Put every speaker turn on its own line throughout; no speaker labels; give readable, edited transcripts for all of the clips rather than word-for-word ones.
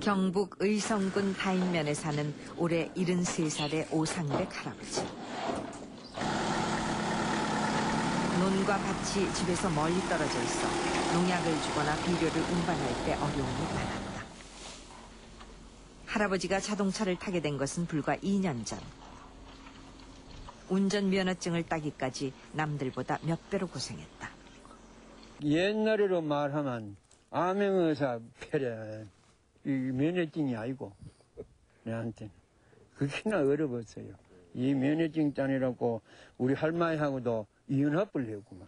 경북 의성군 다인면에 사는 올해 73살의 오상백 할아버지. 논과 밭이 집에서 멀리 떨어져 있어 농약을 주거나 비료를 운반할 때 어려움이 많았다. 할아버지가 자동차를 타게 된 것은 불과 2년 전. 운전면허증을 따기까지 남들보다 몇 배로 고생했다.
옛날으로 말하면 암행어사 폐렴, 이 면허증이 아니고 내한테는 그렇게나 어려웠어요. 이 면허증 따느라고 우리 할머니하고도 이혼합을 했구만.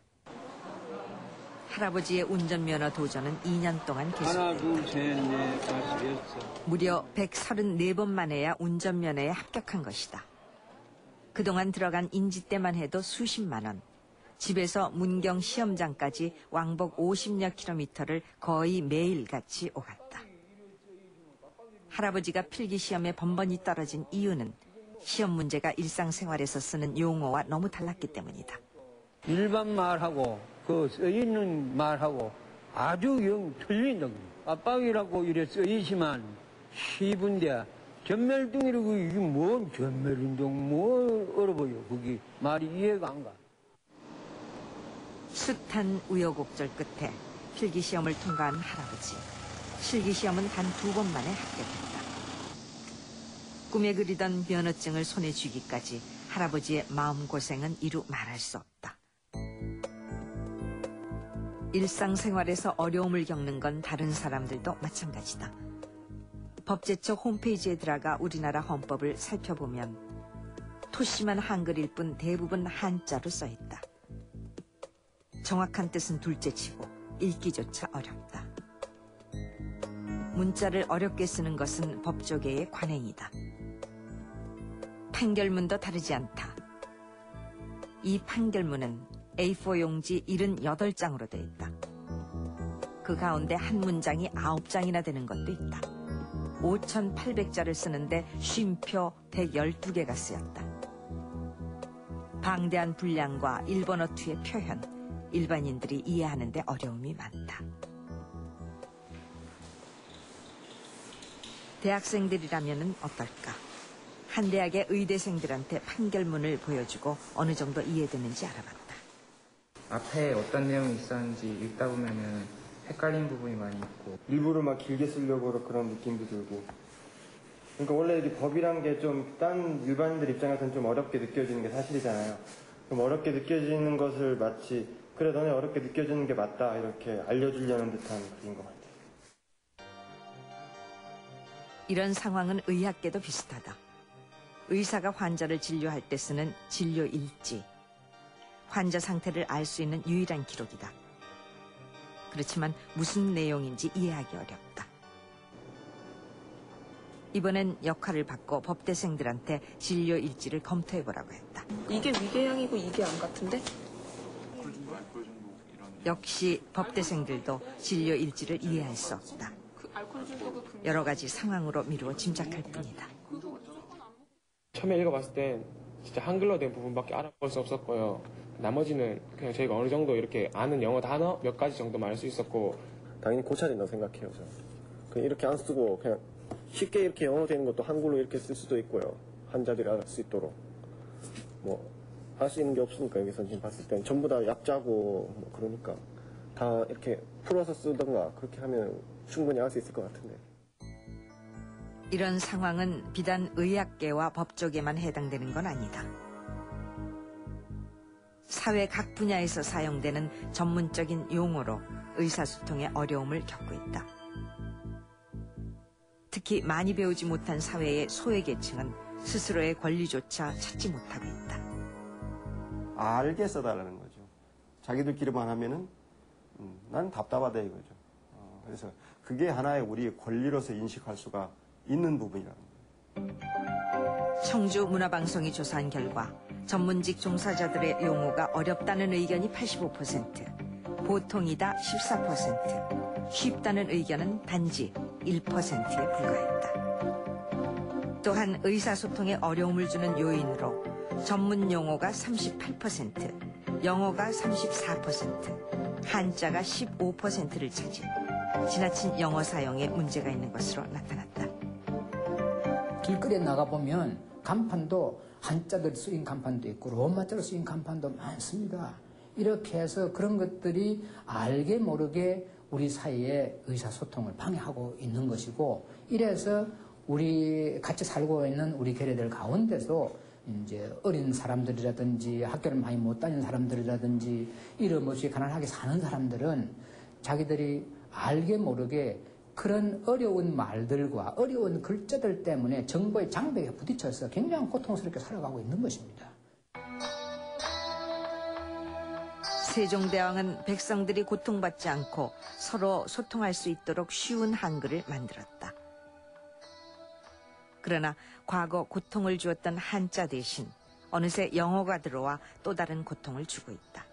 할아버지의 운전면허 도전은 2년 동안 계속됐다.
하나, 둘, 셋, 넷, 다섯, 여섯.
무려 134번 만에야 운전면허에 합격한 것이다. 그동안 들어간 인지때만 해도 수십만 원. 집에서 문경 시험장까지 왕복 50여 킬로미터를 거의 매일같이 오갔다. 할아버지가 필기시험에 번번이 떨어진 이유는 시험 문제가 일상생활에서 쓰는 용어와 너무 달랐기 때문이다.
일반 말하고 그 써있는 말하고 아주 영 틀린다. 압박이라고 이래 써있지만 시분대 전멸등이라고 이게 뭔 전멸운동 뭐 어려워요. 그게 말이 이해가 안 가.
숱한 우여곡절 끝에 필기시험을 통과한 할아버지. 실기시험은 단 2번 만에 합격했다. 꿈에 그리던 면허증을 손에 쥐기까지 할아버지의 마음고생은 이루 말할 수 없다. 일상생활에서 어려움을 겪는 건 다른 사람들도 마찬가지다. 법제처 홈페이지에 들어가 우리나라 헌법을 살펴보면 토심한 한글일 뿐 대부분 한자로 써있다. 정확한 뜻은 둘째치고 읽기조차 어렵다. 문자를 어렵게 쓰는 것은 법조계의 관행이다. 판결문도 다르지 않다. 이 판결문은 A4 용지 78장으로 되어 있다. 그 가운데 한 문장이 9장이나 되는 것도 있다. 5,800자를 쓰는데 쉼표 112개가 쓰였다. 방대한 분량과 일본어 투의 표현, 일반인들이 이해하는 데 어려움이 많다. 대학생들이라면 어떨까? 한 대학의 의대생들한테 판결문을 보여주고 어느 정도 이해되는지 알아봤다.
앞에 어떤 내용이 있었는지 읽다 보면은 헷갈리는 부분이 많이 있고
일부러 막 길게 쓰려고 그런 느낌도 들고. 그러니까 원래 이 법이란 게 좀 딴 일반인들 입장에서는 좀 어렵게 느껴지는 게 사실이잖아요. 그럼 어렵게 느껴지는 것을 마치 그래 너네 어렵게 느껴지는 게 맞다 이렇게 알려주려는 듯한 글인 것 같아요.
이런 상황은 의학계도 비슷하다. 의사가 환자를 진료할 때 쓰는 진료일지. 환자 상태를 알 수 있는 유일한 기록이다. 그렇지만 무슨 내용인지 이해하기 어렵다. 이번엔 역할을 바꿔 법대생들한테 진료일지를 검토해보라고 했다.
이게 위궤양이고 이게 암 같은데?
역시 법대생들도 진료일지를 이해할 수 없다. 여러 가지 상황으로 미루어 짐작할 뿐이다.
처음에 읽어봤을 땐 진짜 한글로 된 부분밖에 알아볼 수 없었고요. 나머지는 그냥 저희가 어느 정도 이렇게 아는 영어 단어 몇 가지 정도 말할 수 있었고.
당연히 고쳐야 된다고 생각해요. 그냥 이렇게 안 쓰고 그냥 쉽게 이렇게 영어 되는 것도 한글로 이렇게 쓸 수도 있고요. 환자들이 알 수 있도록. 뭐 할 수 있는 게 없으니까 여기서 지금 봤을 땐 전부 다 약자고 뭐 그러니까 다 이렇게 풀어서 쓰던가 그렇게 하면 충분히 알 수 있을 것 같은데.
이런 상황은 비단 의학계와 법조계만 해당되는 건 아니다. 사회 각 분야에서 사용되는 전문적인 용어로 의사소통에 어려움을 겪고 있다. 특히 많이 배우지 못한 사회의 소외계층은 스스로의 권리조차 찾지 못하고 있다.
알게 써달라는 거죠. 자기들끼리만 하면은 난 답답하다 이거죠. 그래서 그게 하나의 우리의 권리로서 인식할 수가 있는 부분이라는 거예요.
청주 문화방송이 조사한 결과 전문직 종사자들의 용어가 어렵다는 의견이 85%, 보통이다 14%, 쉽다는 의견은 단지 1%에 불과했다. 또한 의사소통에 어려움을 주는 요인으로 전문 용어가 38%, 영어가 34%, 한자가 15%를 차지 지나친 영어 사용에 문제가 있는 것으로 나타났다.
길거리에 나가보면 간판도 한자들 쓰인 간판도 있고 로마자로 쓰인 간판도 많습니다. 이렇게 해서 그런 것들이 알게 모르게 우리 사이에 의사소통을 방해하고 있는 것이고, 이래서 우리 같이 살고 있는 우리 괴뢰들 가운데서 이제 어린 사람들이라든지 학교를 많이 못 다니는 사람들이라든지 이름 없이 가난하게 사는 사람들은 자기들이 알게 모르게 그런 어려운 말들과 어려운 글자들 때문에 정보의 장벽에 부딪혀서 굉장히 고통스럽게 살아가고 있는 것입니다.
세종대왕은 백성들이 고통받지 않고 서로 소통할 수 있도록 쉬운 한글을 만들었다. 그러나 과거 고통을 주었던 한자 대신 어느새 영어가 들어와 또 다른 고통을 주고 있다.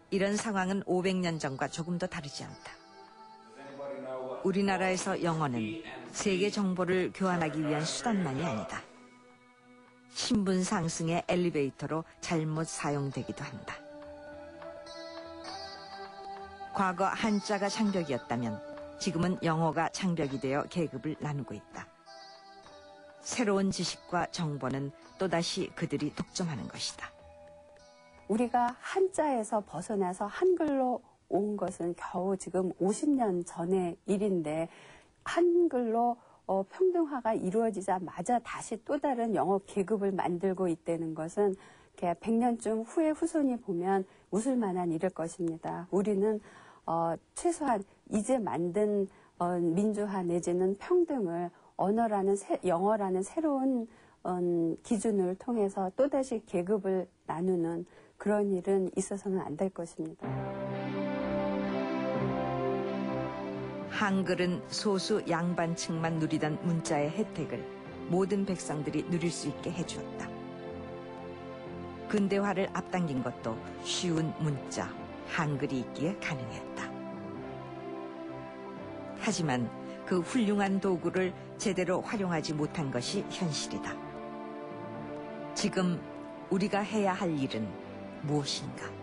이런 상황은 500년 전과 조금 더 다르지 않다. 우리나라에서 영어는 세계 정보를 교환하기 위한 수단만이 아니다. 신분 상승의 엘리베이터로 잘못 사용되기도 한다. 과거 한자가 장벽이었다면 지금은 영어가 장벽이 되어 계급을 나누고 있다. 새로운 지식과 정보는 또다시 그들이 독점하는 것이다.
우리가 한자에서 벗어나서 한글로 온 것은 겨우 지금 50년 전의 일인데, 한글로 평등화가 이루어지자마자 다시 또 다른 영어 계급을 만들고 있다는 것은 100년쯤 후에 후손이 보면 웃을 만한 일일 것입니다. 우리는 최소한 이제 만든 민주화 내지는 평등을 영어라는 새로운 기준을 통해서 또다시 계급을 나누는 그런 일은 있어서는 안 될 것입니다.
한글은 소수 양반층만 누리던 문자의 혜택을 모든 백성들이 누릴 수 있게 해주었다. 근대화를 앞당긴 것도 쉬운 문자, 한글이 있기에 가능했다. 하지만 그 훌륭한 도구를 제대로 활용하지 못한 것이 현실이다. 지금 우리가 해야 할 일은 무엇인가?